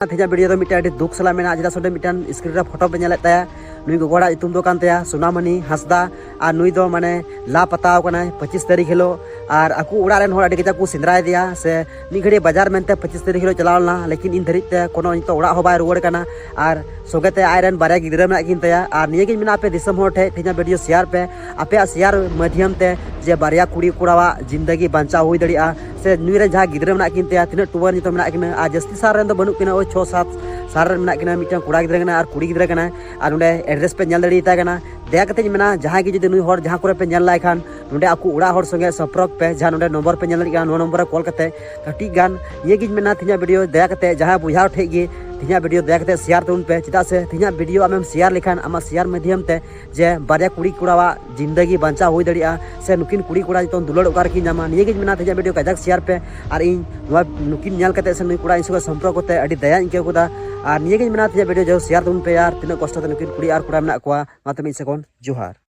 Teja video तो मिट्टे दुख सला मेना चेदा सोडे मिट्टन स्क्रीन रे फोटो पे नेलेत ताया नुई गोगोड़ा इतुम दो कान ताया सोनामणि हांसदा और नुई दो माने ला पताव कना 25 तारीख हिलो और आकु उड़ा रेन होड़ आडी कजा को सिंद्राय दिया से मी घड़ी बाजार मेनते 25 तारीख हिलो चलावलना लेकिन इन धरित ते कोनो तो उड़ा हो बाय रुवाड़ कना और सोगेते आयरन बारे गिदरा मेना किन ताया और निये मेना पे दिसम होड़ ठे तेजा वीडियो शेयर पे आपे शेयर माध्यम ते जे बारिया कुड़ी कुड़ावा जिंदगी बांचा हुई दड़िया से नुई रे जहां गिदरा मेना किन ताया तिना टुवर नितो मेना किन आ जस्ती सार रेन दो बनु किना ओ 6-7 सार मेना किना मिटन कुड़ा गिदरा कना और कुड़ी गिदरा कना और नोडे एड्रेस पे नेल दड़िता कना दया कते मेना जहां गी जदि नुई होड़ जहां करे पे नेल लाय खान नोडे आकु उड़ा होड़ संगे संपर्क पे जहां नोडे नंबर पे नेल दड़िया नो नंबर कॉल कते कटी गान ये गी मेना तिना वीडियो दया कते जहां बुझाव ठे गी तिना वीडियो दया कते शेयर तुन पे चिदा से तिना वीडियो आमेम शेयर लेखान आमा शेयर माध्यम ते जे बारिया कुड़ी कुड़ावा जिंदगी बांचा हुई दड़िया से नुकिन कुड़ी कुड़ा जतन दुलड़ उकार की नामा निये गी मेना तिना वीडियो काजाक शेयर पे और इन नुकिन नेल कते से नुई कुड़ा इन संगे संपर्क कते अडी दया इनके कोदा और निये गी मेना तिना वीडियो जो शेयर तुन पे यार तिना कष्ट ते नुकिन कुड़ी और कुड़ा मेना कोआ माते मिद सेकंड जोहार।